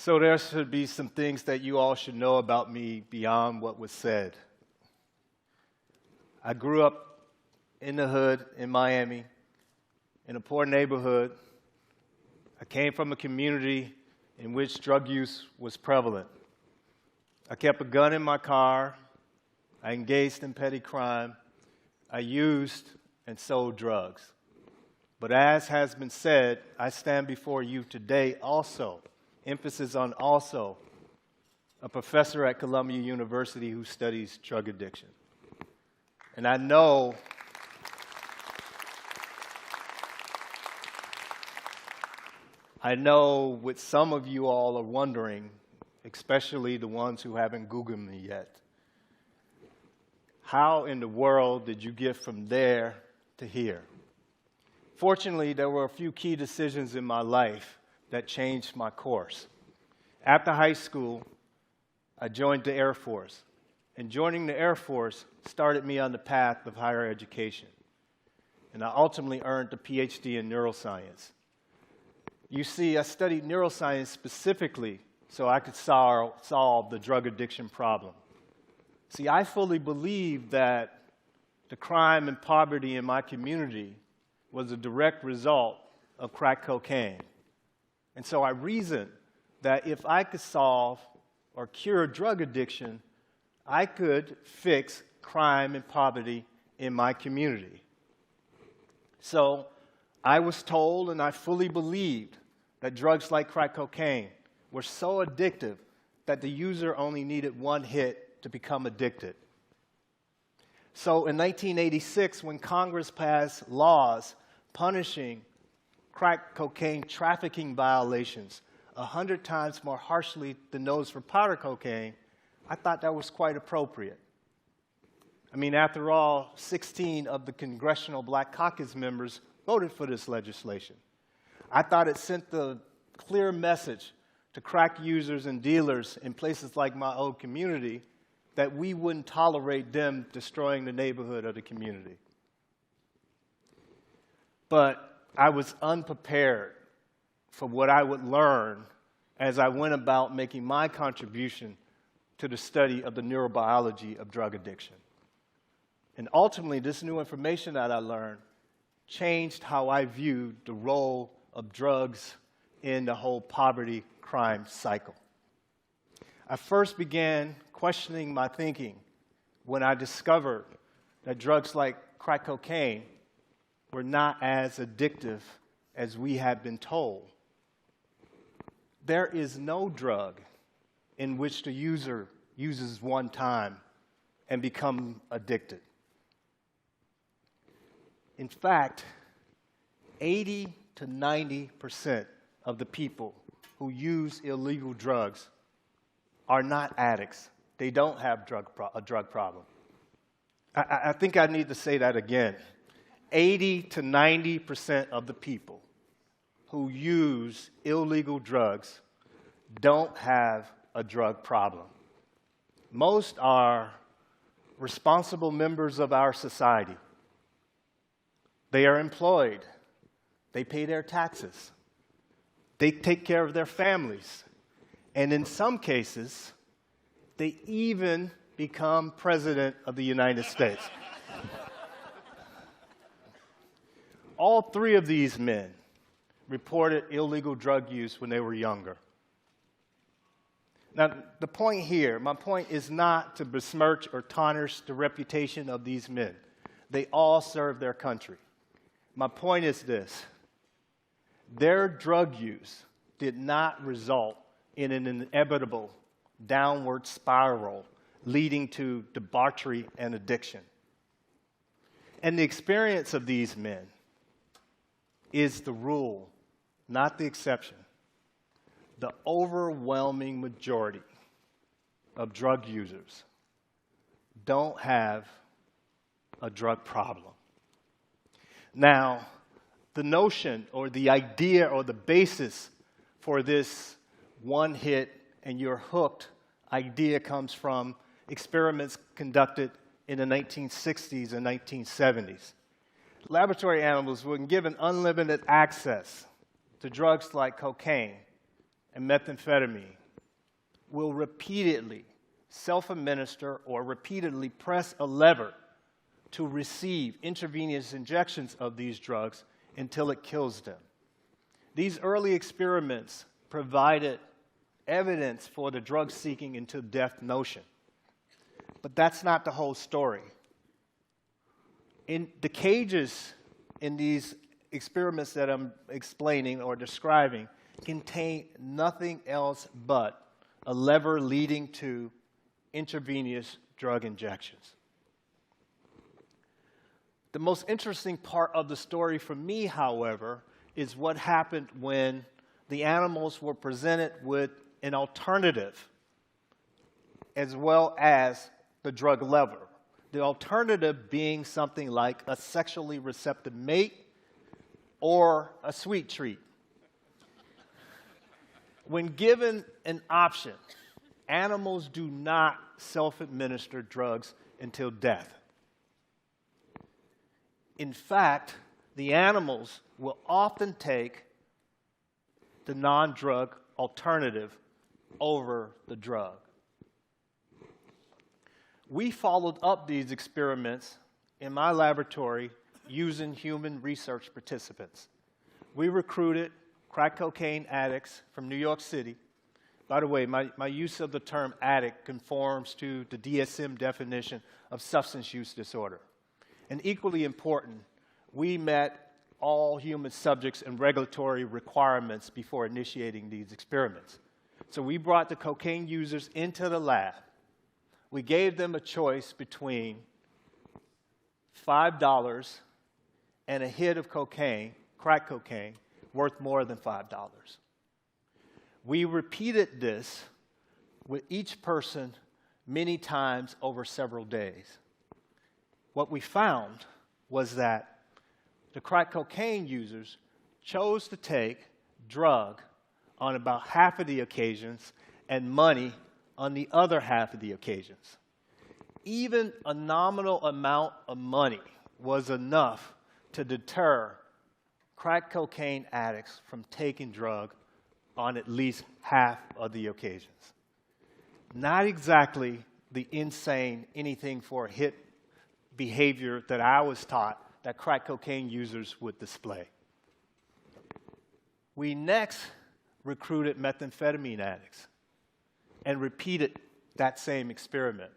So there should be some things that you all should know about me beyond what was said. I grew up in the hood in Miami, in a poor neighborhood. I came from a community in which drug use was prevalent. I kept a gun in my car. I engaged in petty crime. I used and sold drugs. But as has been said, I stand before you today also, emphasis on also, a professor at Columbia University who studies drug addiction. And I know what some of you all are wondering, especially the ones who haven't Googled me yet. How in the world did you get from there to here? Fortunately, there were a few key decisions in my life that changed my course. After high school, I joined the Air Force, and joining the Air Force started me on the path of higher education. And I ultimately earned a PhD in neuroscience. You see, I studied neuroscience specifically so I could solve the drug addiction problem. See, I fully believe that the crime and poverty in my community was a direct result of crack cocaine. And so I reasoned that if I could solve or cure drug addiction, I could fix crime and poverty in my community. So I was told, and I fully believed, that drugs like crack cocaine were so addictive that the user only needed one hit to become addicted. So in 1986, when Congress passed laws punishing crack cocaine trafficking violations 100 times more harshly than those for powder cocaine, I thought that was quite appropriate. I mean, after all, 16 of the Congressional Black Caucus members voted for this legislation. I thought it sent the clear message to crack users and dealers in places like my old community that we wouldn't tolerate them destroying the neighborhood or the community. But I was unprepared for what I would learn as I went about making my contribution to the study of the neurobiology of drug addiction. And ultimately, this new information that I learned changed how I viewed the role of drugs in the whole poverty crime cycle. I first began questioning my thinking when I discovered that drugs like crack cocaine were not as addictive as we had been told. There is no drug in which the user uses one time and becomes addicted. In fact, 80 to 90% of the people who use illegal drugs are not addicts. They don't have a drug problem. I think I need to say that again. 80 to 90% of the people who use illegal drugs don't have a drug problem. Most are responsible members of our society. They are employed. They pay their taxes. They take care of their families. And in some cases, they even become president of the United States. All three of these men reported illegal drug use when they were younger. Now, the point here, my point is not to besmirch or tarnish the reputation of these men. They all serve their country. My point is this: their drug use did not result in an inevitable downward spiral leading to debauchery and addiction. And the experience of these men is the rule, not the exception. The overwhelming majority of drug users don't have a drug problem. Now, the notion or the idea or the basis for this one hit and you're hooked idea comes from experiments conducted in the 1960s and 1970s. Laboratory animals were given unlimited access to drugs like cocaine and methamphetamine will repeatedly self-administer or repeatedly press a lever to receive intravenous injections of these drugs until it kills them. These early experiments provided evidence for the drug-seeking into death notion. But that's not the whole story. In the cages in these experiments that I'm explaining or describing contain nothing else but a lever leading to intravenous drug injections. The most interesting part of the story for me, however, is what happened when the animals were presented with an alternative as well as the drug lever. The alternative being something like a sexually receptive mate or a sweet treat. When given an option, animals do not self-administer drugs until death. In fact, the animals will often take the non-drug alternative over the drug. We followed up these experiments in my laboratory using human research participants. We recruited crack cocaine addicts from New York City. By the way, my use of the term addict conforms to the DSM definition of substance use disorder. And equally important, we met all human subjects and regulatory requirements before initiating these experiments. So we brought the cocaine users into the lab. We gave them a choice between $5 and a hit of cocaine, crack cocaine, worth more than $5. We repeated this with each person many times over several days. What we found was that the crack cocaine users chose to take drug on about half of the occasions and money on the other half of the occasions. Even a nominal amount of money was enough to deter crack cocaine addicts from taking drug on at least half of the occasions. Not exactly the insane anything for a hit behavior that I was taught that crack cocaine users would display. We next recruited methamphetamine addicts and repeated that same experiment.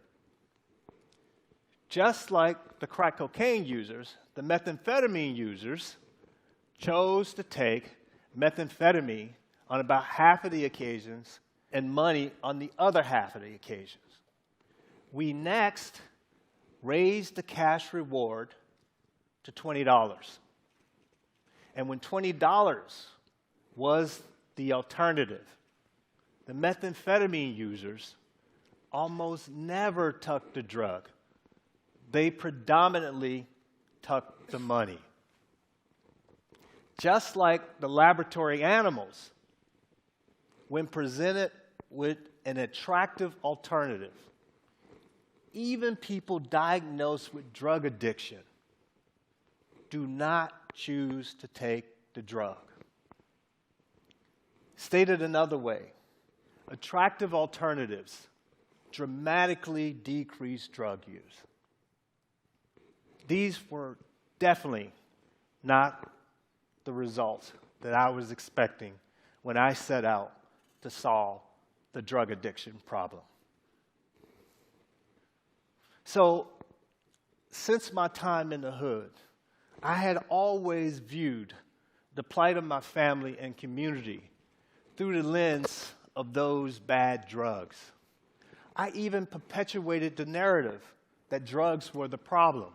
Just like the crack cocaine users, the methamphetamine users chose to take methamphetamine on about half of the occasions and money on the other half of the occasions. We next raised the cash reward to $20. And when $20 was the alternative, the methamphetamine users almost never took the drug. They predominantly took the money. Just like the laboratory animals, when presented with an attractive alternative, even people diagnosed with drug addiction do not choose to take the drug. Stated another way, attractive alternatives dramatically decrease drug use. These were definitely not the results that I was expecting when I set out to solve the drug addiction problem. So, since my time in the hood, I had always viewed the plight of my family and community through the lens of those bad drugs. I even perpetuated the narrative that drugs were the problem.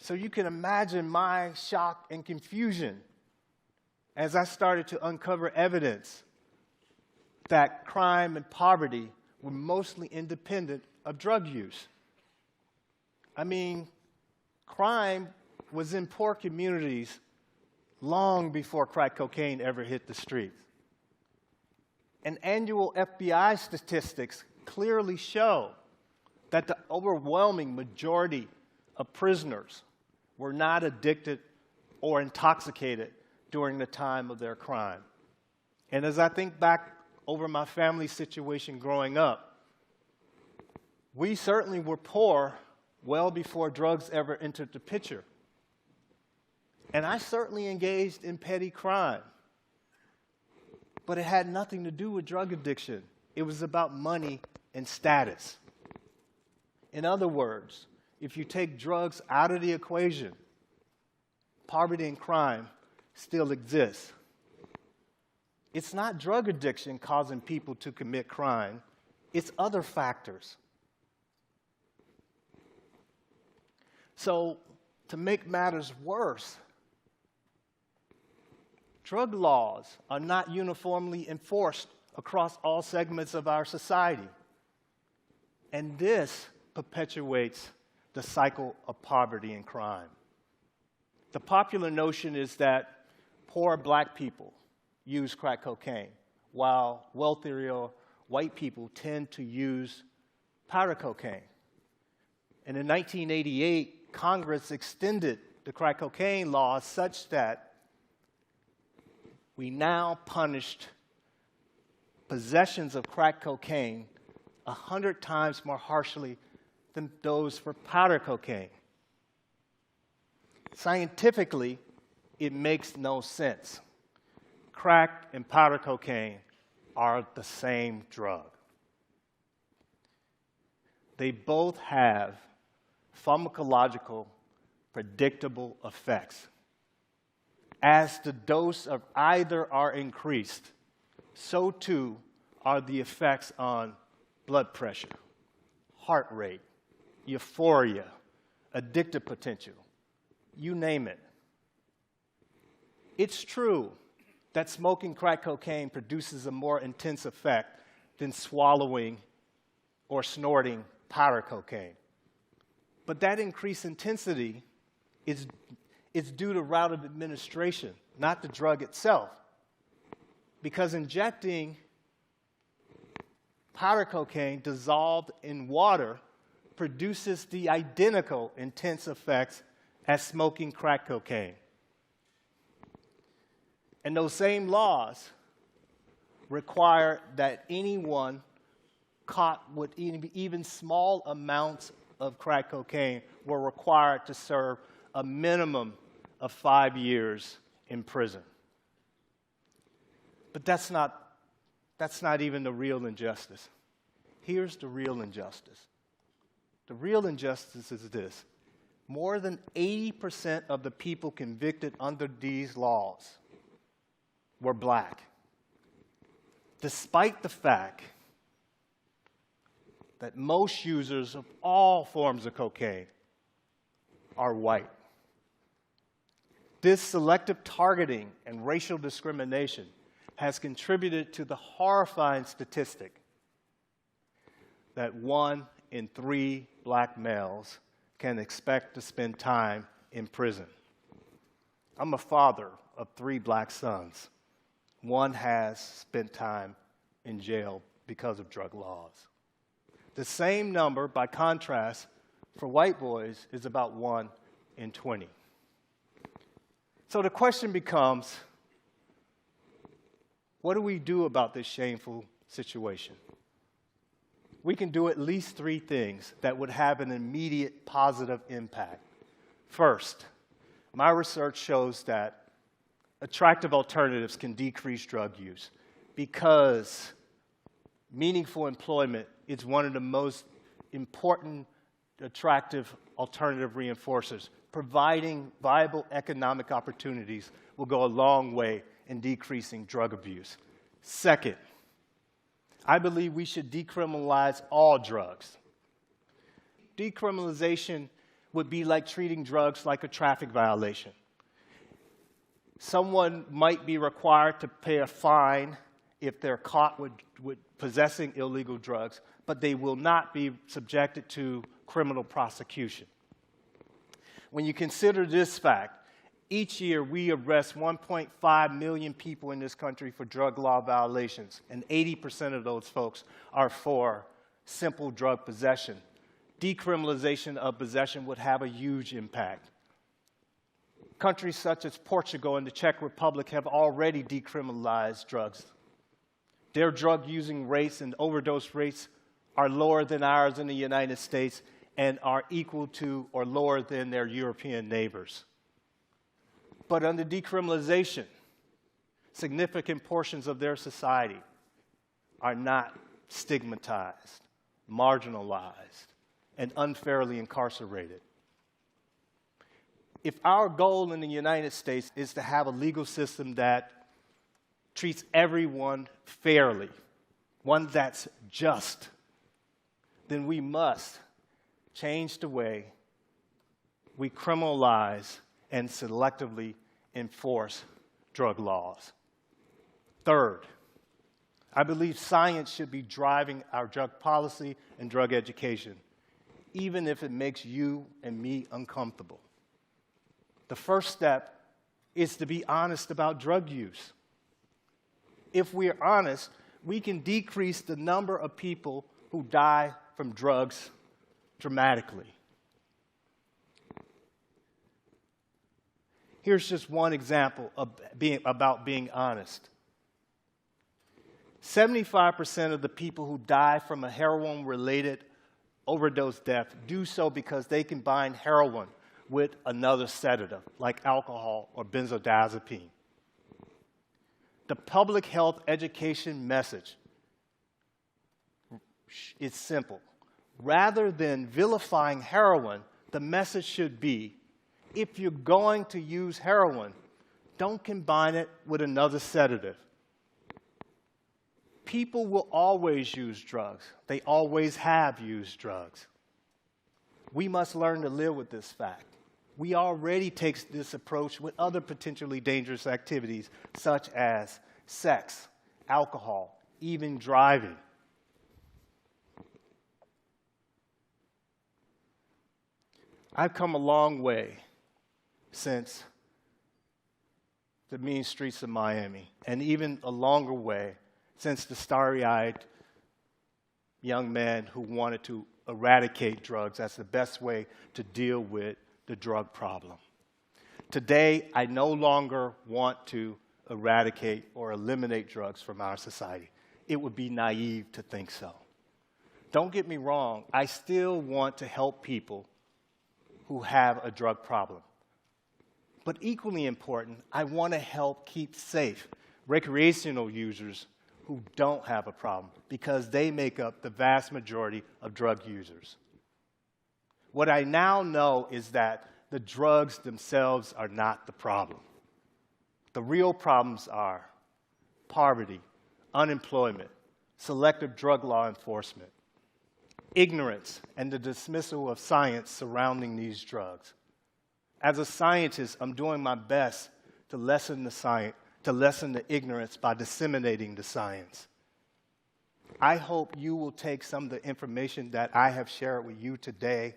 So you can imagine my shock and confusion as I started to uncover evidence that crime and poverty were mostly independent of drug use. I mean, crime was in poor communities long before crack cocaine ever hit the streets. And annual FBI statistics clearly show that the overwhelming majority of prisoners were not addicted or intoxicated during the time of their crime. And as I think back over my family situation growing up, we certainly were poor well before drugs ever entered the picture. And I certainly engaged in petty crime. But it had nothing to do with drug addiction. It was about money and status. In other words, if you take drugs out of the equation, poverty and crime still exists. It's not drug addiction causing people to commit crime. It's other factors. So, to make matters worse, drug laws are not uniformly enforced across all segments of our society. And this perpetuates the cycle of poverty and crime. The popular notion is that poor black people use crack cocaine, while wealthier white people tend to use powder cocaine. And in 1988, Congress extended the crack cocaine laws such that we now punished possessions of crack cocaine 100 times more harshly than those for powder cocaine. Scientifically, it makes no sense. Crack and powder cocaine are the same drug. They both have pharmacological, predictable effects. As the dose of either are increased, so too are the effects on blood pressure, heart rate, euphoria, addictive potential, you name it. It's true that smoking crack cocaine produces a more intense effect than swallowing or snorting powder cocaine. But that increased intensity is due to route of administration, not the drug itself. Because injecting powder cocaine dissolved in water produces the identical intense effects as smoking crack cocaine. And those same laws require that anyone caught with even small amounts of crack cocaine were required to serve a minimum of 5 years in prison. But that's not even the real injustice. Here's the real injustice. The real injustice is this. More than 80% of the people convicted under these laws were black, despite the fact that most users of all forms of cocaine are white. This selective targeting and racial discrimination has contributed to the horrifying statistic that 1 in 3 black males can expect to spend time in prison. I'm a father of 3 black sons. One has spent time in jail because of drug laws. The same number, by contrast, for white boys is about 1 in 20. So the question becomes, what do we do about this shameful situation? We can do at least 3 things that would have an immediate positive impact. First, my research shows that attractive alternatives can decrease drug use because meaningful employment is one of the most important attractive alternative reinforcers. Providing viable economic opportunities will go a long way in decreasing drug abuse. Second, I believe we should decriminalize all drugs. Decriminalization would be like treating drugs like a traffic violation. Someone might be required to pay a fine if they're caught with possessing illegal drugs, but they will not be subjected to criminal prosecution. When you consider this fact, each year we arrest 1.5 million people in this country for drug law violations, and 80% of those folks are for simple drug possession. Decriminalization of possession would have a huge impact. Countries such as Portugal and the Czech Republic have already decriminalized drugs Their drug using rates and overdose rates are lower than ours in the United States and are equal to or lower than their European neighbors. But under decriminalization, significant portions of their society are not stigmatized, marginalized, and unfairly incarcerated. If our goal in the United States is to have a legal system that treats everyone fairly, one that's just, then we must change the way we criminalize and selectively enforce drug laws. Third, I believe science should be driving our drug policy and drug education, even if it makes you and me uncomfortable. The first step is to be honest about drug use. If we're honest, we can decrease the number of people who die from drugs dramatically. Here's just one example about being honest. 75% of the people who die from a heroin-related overdose death do so because they combine heroin with another sedative, like alcohol or benzodiazepine. The public health education message is simple. Rather than vilifying heroin, the message should be, if you're going to use heroin, don't combine it with another sedative. People will always use drugs. They always have used drugs. We must learn to live with this fact. We already take this approach with other potentially dangerous activities, such as sex, alcohol, even driving. I've come a long way since the mean streets of Miami, and even a longer way since the starry-eyed young man who wanted to eradicate drugs as the best way to deal with the drug problem. Today, I no longer want to eradicate or eliminate drugs from our society. It would be naive to think so. Don't get me wrong, I still want to help people who have a drug problem. But equally important, I want to help keep safe recreational users who don't have a problem, because they make up the vast majority of drug users. What I now know is that the drugs themselves are not the problem. The real problems are poverty, unemployment, selective drug law enforcement, ignorance, and the dismissal of science surrounding these drugs. As a scientist, I'm doing my best to lessen the ignorance by disseminating the science. I hope you will take some of the information that I have shared with you today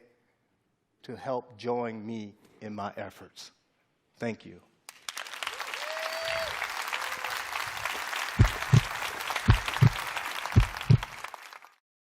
to help join me in my efforts. Thank you.